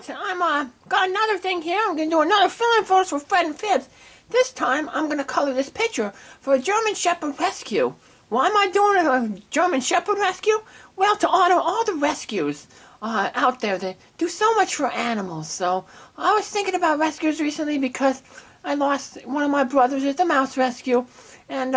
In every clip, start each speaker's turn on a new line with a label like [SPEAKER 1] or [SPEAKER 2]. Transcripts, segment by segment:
[SPEAKER 1] minions, I'm got another thing here. I'm gonna do another fill-in for us for Fred and Fibbs. This time I'm gonna color this picture for a German Shepherd rescue. Why am I doing a German Shepherd rescue? Well, to honor all the rescues out there that do so much for animals. So I was thinking about rescues recently because I lost one of my brothers at the mouse rescue, and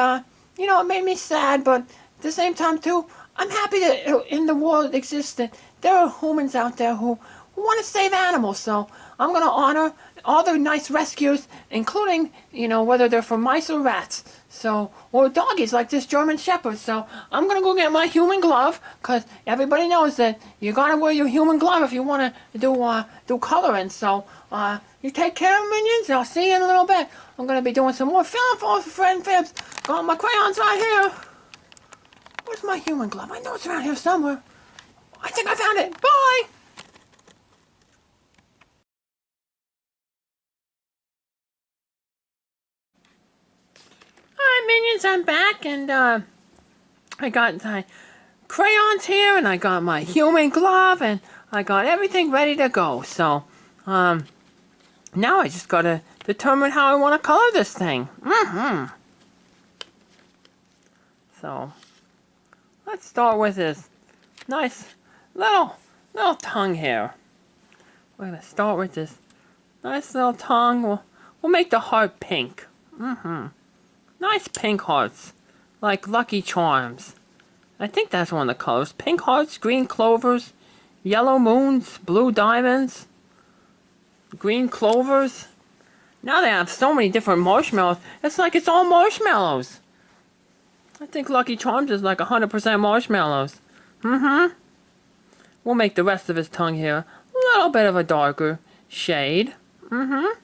[SPEAKER 1] you know, it made me sad. But at the same time too, I'm happy that in the world exists that there are humans out there who want to save animals. So I'm going to honor all the nice rescues, including, you know, whether they're for mice or rats. So, or doggies like this German Shepherd. So I'm going to go get my human glove, because everybody knows that you got to wear your human glove if you want to do coloring. So you take care of minions. I'll see you in a little bit. I'm going to be doing some more fill-in for Fred and Fibbs. Got my crayons right here. Where's my human glove? I know it's around here somewhere. I think I found it. Bye! Alright, minions, I'm back, and I got my crayons here, and I got my human glove, and I got everything ready to go. So, now I just gotta determine how I want to color this thing. So, let's start with this nice little tongue here. We're gonna start with this nice little tongue. We'll make the heart pink. Nice pink hearts, like Lucky Charms. I think that's one of the colors. Pink hearts, green clovers, yellow moons, blue diamonds, green clovers. Now they have so many different marshmallows. It's like it's all marshmallows. I think Lucky Charms is like 100% marshmallows. We'll make the rest of his tongue here a little bit of a darker shade. A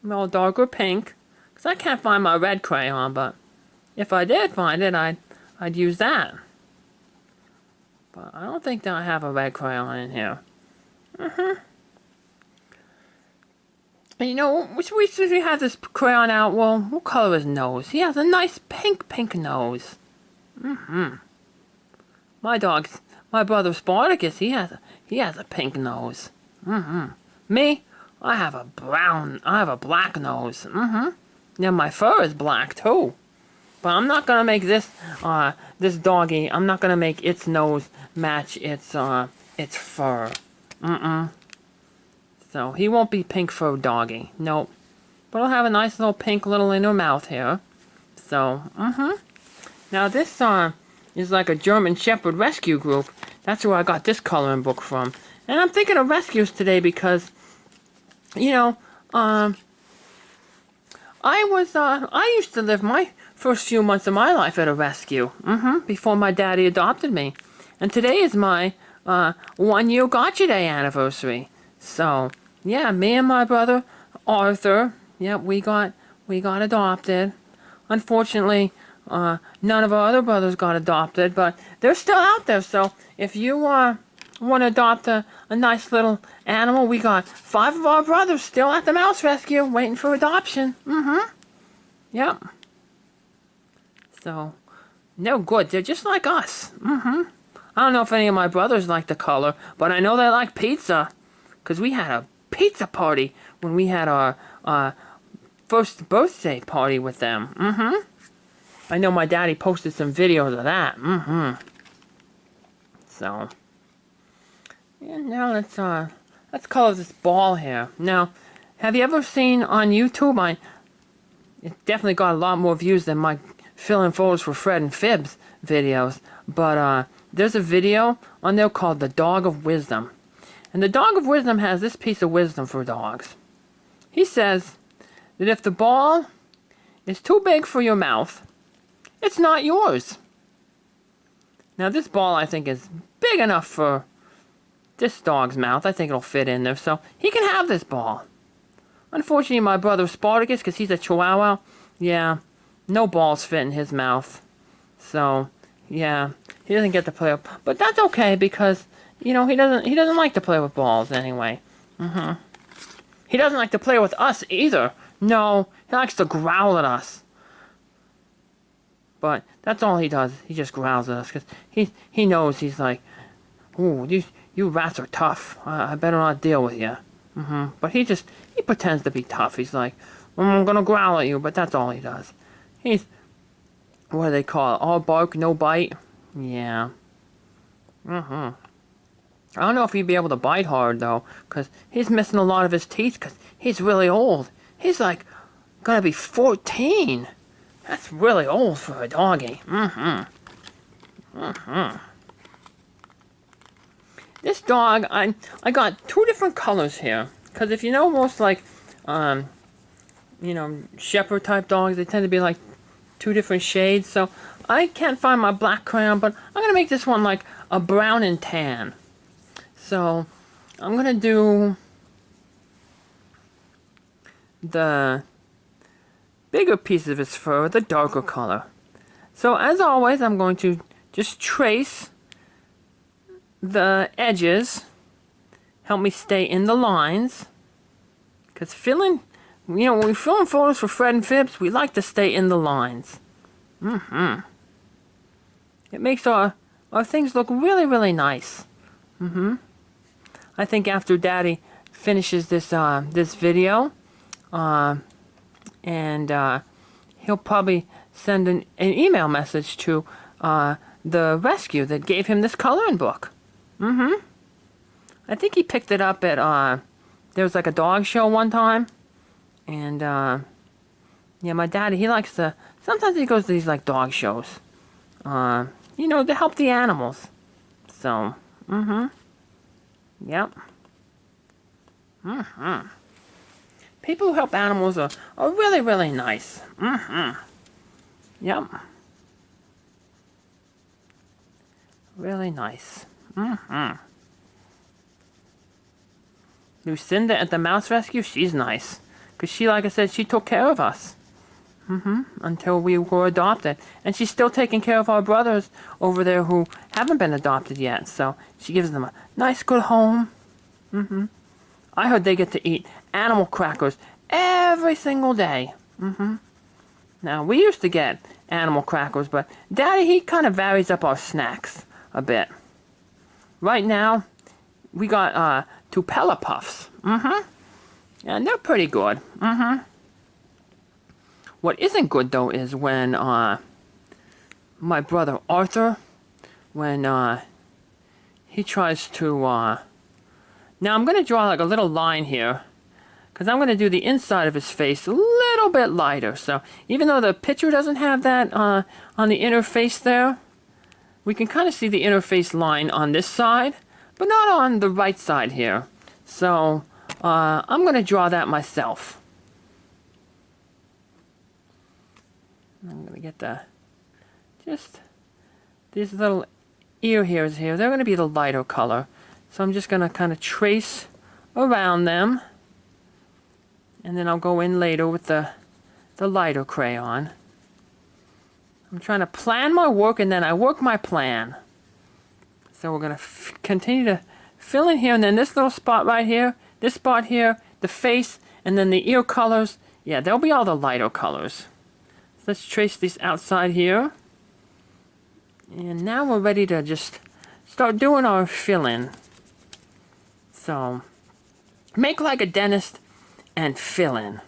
[SPEAKER 1] little darker pink. Because I can't find my red crayon, but if I did find it, I'd use that. But I don't think that I have a red crayon in here. And you know, since we have this crayon out, well, we'll color his nose. He has a nice pink nose. My brother Spartacus, he has a pink nose. Me, I have a black nose. Yeah, my fur is black too. But I'm not gonna make this doggy. I'm not gonna make its nose match its fur. So he won't be pink fur doggy. Nope. But he'll have a nice little pink little inner mouth here. So, Now this is like a German Shepherd rescue group. That's where I got this coloring book from. And I'm thinking of rescues today because, you know, I used to live my first few months of my life at a rescue. Before my daddy adopted me. And today is my 1 year Gotcha Day anniversary. So, yeah, me and my brother Arthur, yep, we got adopted. Unfortunately, none of our other brothers got adopted, but they're still out there. So if you want to adopt a nice little animal, we got 5 of our brothers still at the mouse rescue waiting for adoption. Yep. So they're good. They're just like us. I don't know if any of my brothers like the color, but I know they like pizza, because we had a pizza party when we had our first birthday party with them. I know my daddy posted some videos of that. So, yeah, now let's color this ball here. Now, have you ever seen on YouTube? It definitely got a lot more views than my fill-in photos for Fred and Fibbs videos. But there's a video on there called The Dog of Wisdom. And the Dog of Wisdom has this piece of wisdom for dogs. He says that if the ball is too big for your mouth, it's not yours. Now this ball, I think, is big enough for this dog's mouth. I think it'll fit in there, so he can have this ball. Unfortunately, my brother Spartacus, because he's a Chihuahua, yeah, no balls fit in his mouth. So, yeah, he doesn't get to play with, but that's okay, because, you know, he doesn't like to play with balls anyway. He doesn't like to play with us either. No, he likes to growl at us. But that's all he does. He just growls at us because he knows he's like, ooh, You rats are tough. I better not deal with you. But he pretends to be tough. He's like, I'm gonna growl at you, but that's all he does. He's, what do they call it? All bark, no bite? Yeah. I don't know if he'd be able to bite hard, though, because he's missing a lot of his teeth, because he's really old. He's like, gonna be 14. That's really old for a doggy. This dog, I got two different colors here. Because if you know most, like, you know, shepherd type dogs, they tend to be like two different shades. So I can't find my black crayon, but I'm going to make this one like a brown and tan. So I'm going to do the bigger piece of his fur, the darker color. So as always, I'm going to just trace the edges, help me stay in the lines, because filling, you know, when we film photos for Fred and Fibbs, we like to stay in the lines. It makes our things look really, really nice. I think after Daddy finishes this this video, and he'll probably send an email message to the rescue that gave him this coloring book. I think he picked it up at, there was like a dog show one time. And, yeah, my daddy, he likes to, sometimes he goes to these like dog shows. You know, to help the animals. So, yep. People who help animals are really, really nice. Yep. Really nice. Lucinda at the mouse rescue, she's nice. Because she, like I said, she took care of us. Until we were adopted. And she's still taking care of our brothers over there who haven't been adopted yet. So she gives them a nice, good home. I heard they get to eat animal crackers every single day. Now, we used to get animal crackers, but Daddy, he kind of varies up our snacks a bit. Right now, we got Tupella Puffs. And they're pretty good. What isn't good, though, is when my brother Arthur, when he tries to... Now, I'm going to draw like a little line here, because I'm going to do the inside of his face a little bit lighter. So, even though the picture doesn't have that on the inner face there, we can kind of see the inner face line on this side, but not on the right side here. So, I'm going to draw that myself. I'm going to get just these little ear hairs here. They're going to be the lighter color. So I'm just going to kind of trace around them. And then I'll go in later with the lighter crayon. I'm trying to plan my work, and then I work my plan. So we're going to continue to fill in here, and then this little spot right here, this spot here, the face, and then the ear colors. Yeah, they'll be all the lighter colors. So let's trace these outside here. And now we're ready to just start doing our fill-in. So, make like a dentist and fill in.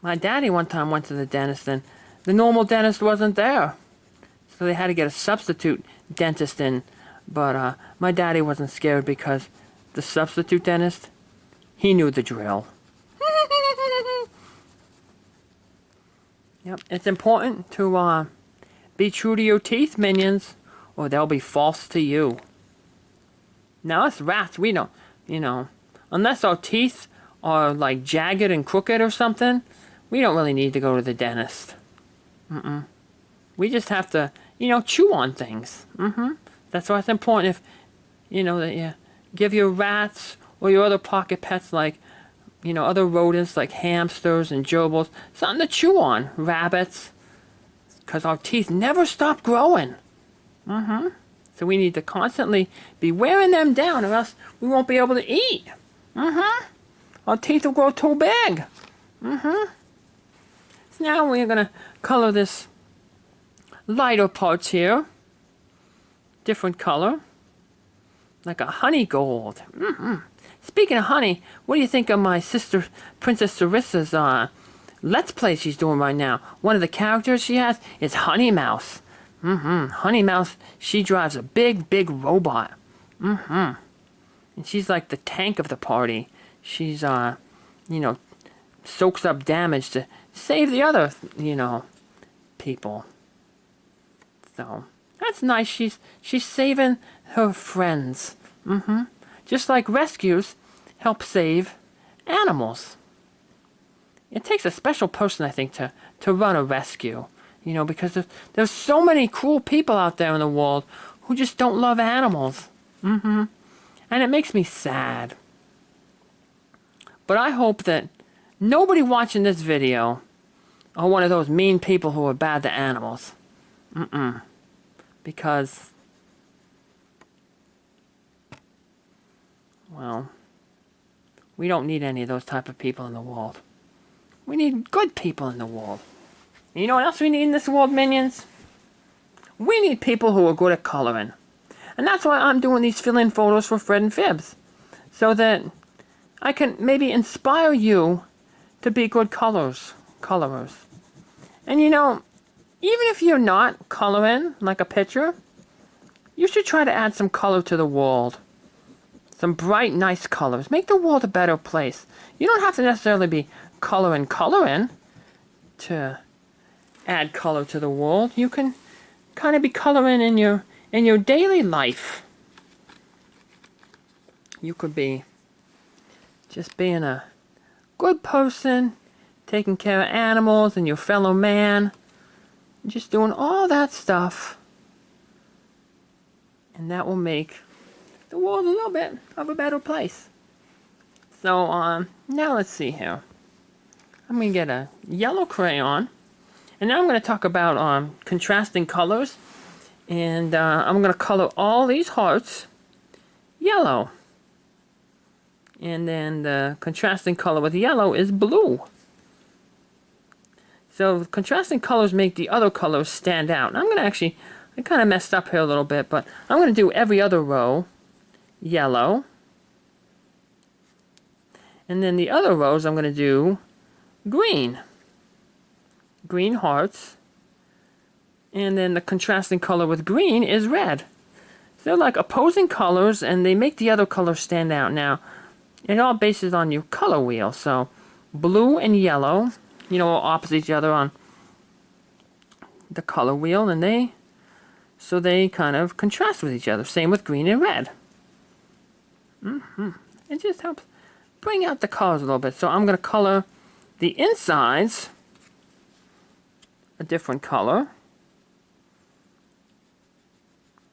[SPEAKER 1] My daddy one time went to the dentist, and the normal dentist wasn't there. So they had to get a substitute dentist in. But my daddy wasn't scared, because the substitute dentist, he knew the drill. Yep, it's important to be true to your teeth, minions, or they'll be false to you. Now, us rats, we don't, you know, unless our teeth are like jagged and crooked or something, we don't really need to go to the dentist. We just have to, you know, chew on things. That's why it's important if, you know, that you give your rats or your other pocket pets, like, you know, other rodents like hamsters and gerbils, something to chew on. Rabbits. Because our teeth never stop growing. So we need to constantly be wearing them down, or else we won't be able to eat. Our teeth will grow too big. So now we're going to color this lighter parts here. different color, like a honey gold. Speaking of honey, what do you think of my sister, Princess Sarissa's Let's Play she's doing right now? One of the characters she has is Honey Mouse. Honey Mouse, she drives a big, big robot. And she's like the tank of the party. She's, soaks up damage to save the other, people. So, that's nice. She's saving her friends. Just like rescues help save animals. It takes a special person, I think, to run a rescue. Because there's so many cruel people out there in the world who just don't love animals. And it makes me sad. But I hope that nobody watching this video are one of those mean people who are bad to animals. Because, well, we don't need any of those type of people in the world. We need good people in the world. And you know what else we need in this world, minions? We need people who are good at coloring. And that's why I'm doing these fill-in photos for Fred and Fibbs. So that I can maybe inspire you to be good colorers. And even if you're not coloring like a picture, you should try to add some color to the world. Some bright, nice colors. Make the world a better place. You don't have to necessarily be coloring to add color to the world. You can kind of be coloring in your daily life. You could be just being a good person, taking care of animals and your fellow man, just doing all that stuff. And that will make the world a little bit of a better place. So, now let's see here. I'm going to get a yellow crayon. And now I'm going to talk about contrasting colors. And I'm going to color all these hearts yellow. And then the contrasting color with yellow is blue. So contrasting colors make the other colors stand out. And I'm going to actually, I kind of messed up here a little bit, but I'm going to do every other row yellow. And then the other rows I'm going to do green. Green hearts. And then the contrasting color with green is red. So they're like opposing colors, and they make the other colors stand out. Now, it all bases on your color wheel. So blue and yellow, opposite each other on the color wheel, and they kind of contrast with each other. Same with green and red. It just helps bring out the colors a little bit. So I'm going to color the insides a different color.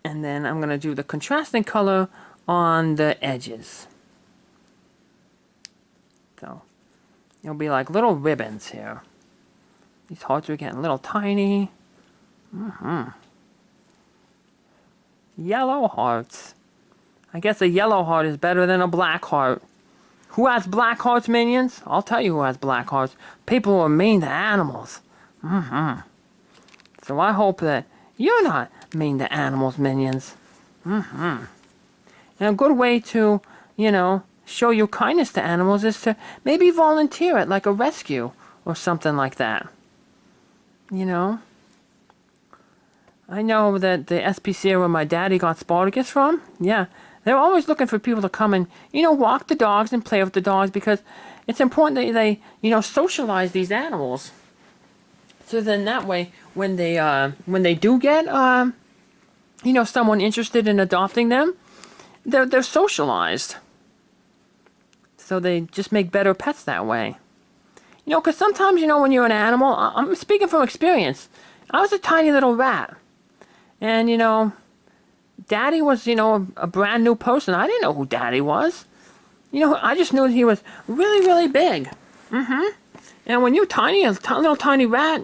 [SPEAKER 1] And then I'm going to do the contrasting color on the edges. So it'll be like little ribbons here. These hearts are getting a little tiny. Yellow hearts. I guess a yellow heart is better than a black heart. Who has black hearts, minions? I'll tell you who has black hearts. People who are mean to animals. So I hope that you're not mean to animals, minions. And a good way to, show your kindness to animals is to maybe volunteer at like a rescue or something like that. I know that the SPCA where my daddy got Spartacus from, yeah, they're always looking for people to come and, walk the dogs and play with the dogs, because it's important that they, socialize these animals. So then that way, when they do get, someone interested in adopting them, they're socialized. So they just make better pets that way. Because sometimes, when you're an animal, I'm speaking from experience. I was a tiny little rat. And, Daddy was, a brand new person. I didn't know who Daddy was. I just knew that he was really, really big. And when you're tiny, a little tiny rat,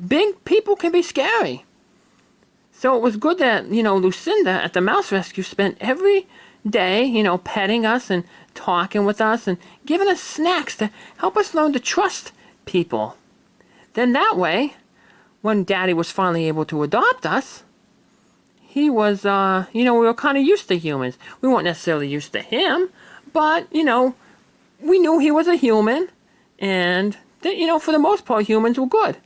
[SPEAKER 1] big people can be scary. So it was good that, Lucinda at the Mouse Rescue spent every day, petting us and talking with us and giving us snacks to help us learn to trust people. Then that way, when Daddy was finally able to adopt us, he was, we were kind of used to humans. We weren't necessarily used to him, but, we knew he was a human, and, that, for the most part, humans were good.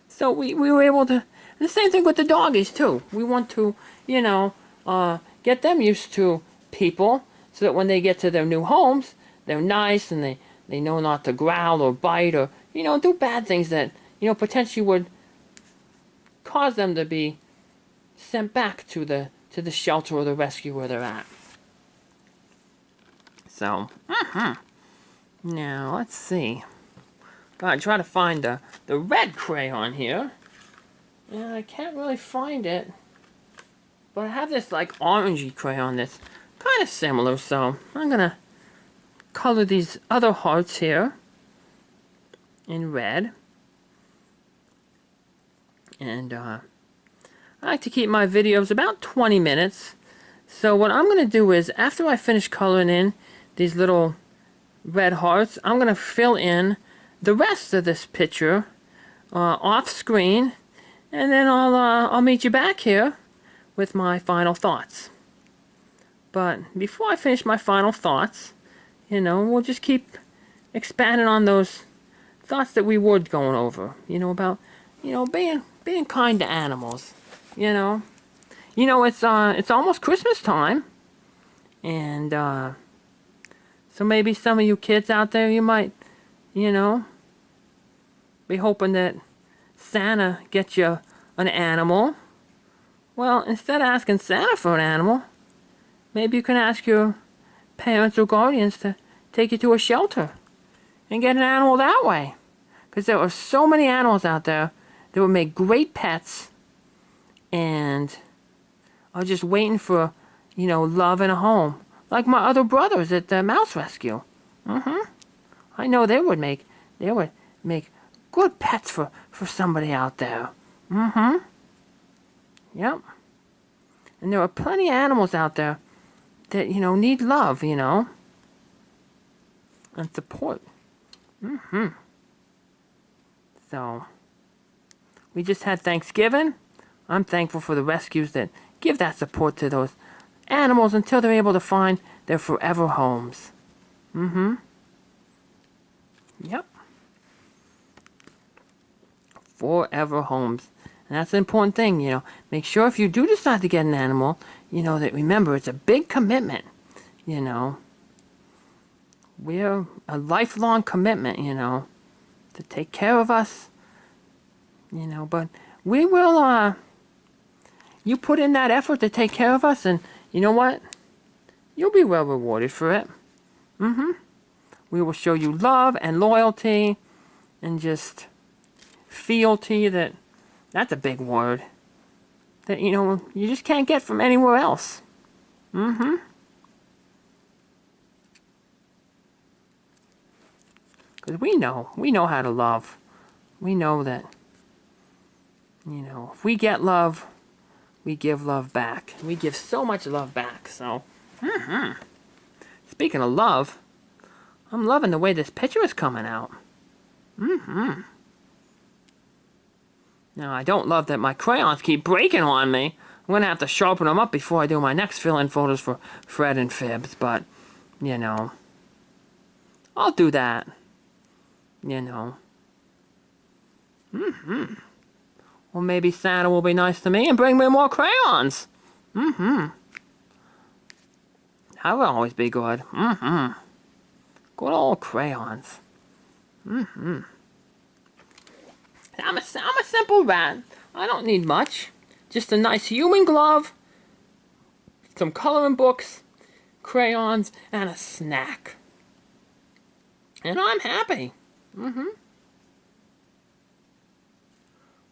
[SPEAKER 1] So we were able to, and the same thing with the doggies, too. We want to, get them used to people, so that when they get to their new homes, they're nice, and they know not to growl or bite or, do bad things that, potentially would cause them to be sent back to the shelter or the rescue where they're at. So, now let's see. Gotta try to find the red crayon here. And I can't really find it. But I have this like orangey crayon that's kind of similar, so I'm gonna color these other hearts here in red. And I like to keep my videos about 20 minutes. So what I'm going to do is, after I finish coloring in these little red hearts, I'm going to fill in the rest of this picture off screen. And then I'll meet you back here with my final thoughts. But before I finish my final thoughts, we'll just keep expanding on those thoughts that we were going over. About, being kind to animals. It's almost Christmas time, and so maybe some of you kids out there, you might, be hoping that Santa gets you an animal. Well, instead of asking Santa for an animal, maybe you can ask your parents or guardians to take you to a shelter and get an animal that way. Because there are so many animals out there that would make great pets and are just waiting for, love and a home. Like my other brothers at the Mouse Rescue. I know they would make good pets for somebody out there. Yep. And there are plenty of animals out there that, need love, and support. So, we just had Thanksgiving. I'm thankful for the rescues that give that support to those animals until they're able to find their forever homes. Yep. Forever homes. And that's an important thing, Make sure if you do decide to get an animal, that remember it's a big commitment, We're a lifelong commitment, to take care of us, but we will, you put in that effort to take care of us, and you know what? You'll be well rewarded for it. We will show you love and loyalty and just fealty. That's a big word. That, you just can't get from anywhere else. Because we know how to love. We know that, if we get love, we give love back. We give so much love back. So, speaking of love, I'm loving the way this picture is coming out. Now, I don't love that my crayons keep breaking on me. I'm going to have to sharpen them up before I do my next fill-in photos for Fred and Fibbs. But, I'll do that. Or maybe Santa will be nice to me and bring me more crayons. That would always be good. Good old crayons. I'm a simple rat. I don't need much. Just a nice human glove, some coloring books, crayons, and a snack. And I'm happy.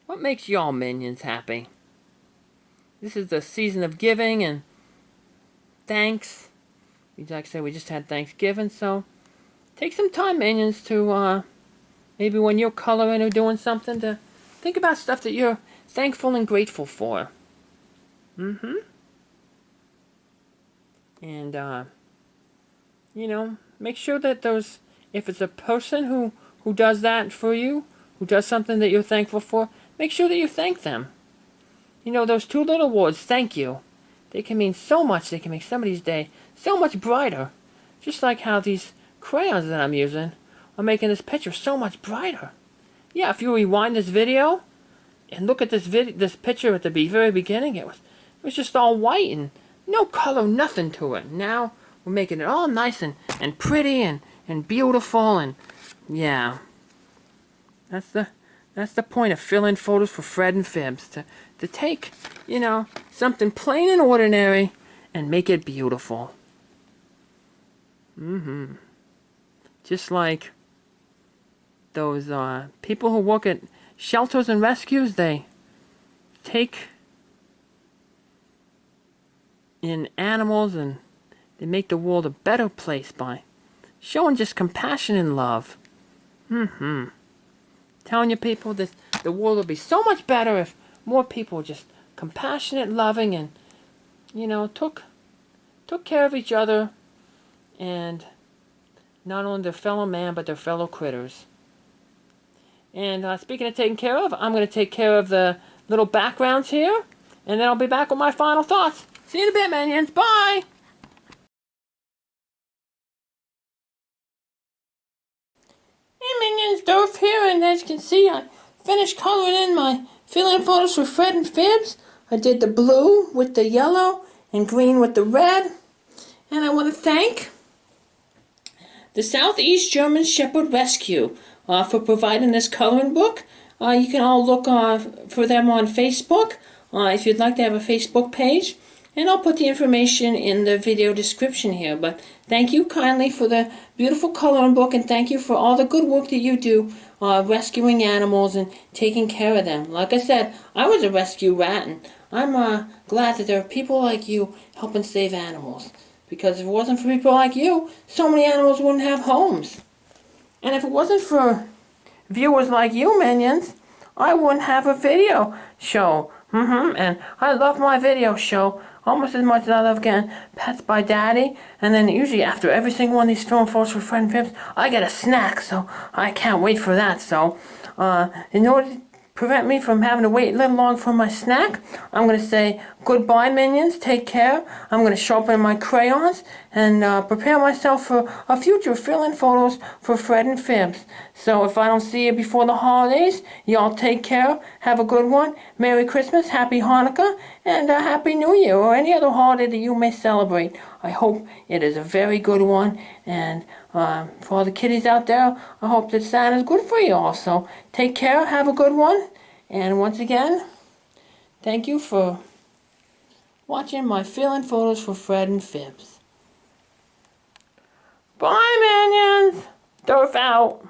[SPEAKER 1] What makes y'all minions happy? This is the season of giving and thanks. Like I said, we just had Thanksgiving, so take some time, minions, to maybe when you're coloring or doing something, to think about stuff that you're thankful and grateful for. And make sure that if it's a person who does that for you, who does something that you're thankful for, make sure that you thank them. Those two little words, thank you, They can mean so much. They can make somebody's day so much brighter. Just like how these crayons that I'm using are making this picture so much brighter. Yeah, if you rewind this video and look at this picture at the very beginning, it was just all white and no color, nothing to it. Now we're making it all nice and pretty and beautiful, and yeah. That's the point of fill-in photos for Fred and Fibbs. To take, something plain and ordinary and make it beautiful. Just like those people who work at shelters and rescues, they take in animals and they make the world a better place by showing just compassion and love. Telling you people that the world will be so much better if more people were just compassionate, loving, and took care of each other, and not only their fellow man but their fellow critters. And speaking of taking care of, I'm going to take care of the little backgrounds here, and then I'll be back with my final thoughts. See you in a bit, minions. Bye! Hey minions, Derf here, and as you can see, I finished coloring in my fill-in photos for Fred and Fibbs. I did the blue with the yellow and green with the red. And I want to thank the Southeast German Shepherd Rescue for providing this coloring book. You can all look for them on Facebook if you'd like to have a Facebook page. And I'll put the information in the video description here. But thank you kindly for the beautiful coloring book, and thank you for all the good work that you do rescuing animals and taking care of them. Like I said, I was a rescue rat, and I'm glad that there are people like you helping save animals. Because if it wasn't for people like you, so many animals wouldn't have homes. And if it wasn't for viewers like you, minions, I wouldn't have a video show. And I love my video show almost as much as I love getting pets by Daddy. And then usually after every single one of these film photos for Fred and Fibbs, I get a snack, so I can't wait for that. So, in order to prevent me from having to wait a little long for my snack, I'm going to say goodbye, minions. Take care. I'm going to sharpen my crayons and prepare myself for a future fill-in photos for Fred and Fibbs. So if I don't see you before the holidays, y'all take care. Have a good one. Merry Christmas, Happy Hanukkah, and Happy New Year, or any other holiday that you may celebrate. I hope it is a very good one. And for all the kiddies out there, I hope that Santa's good for you all. So take care. Have a good one. And once again, thank you for watching my fill-in photos for Fred and Fibbs. Bye, minions. Derf out.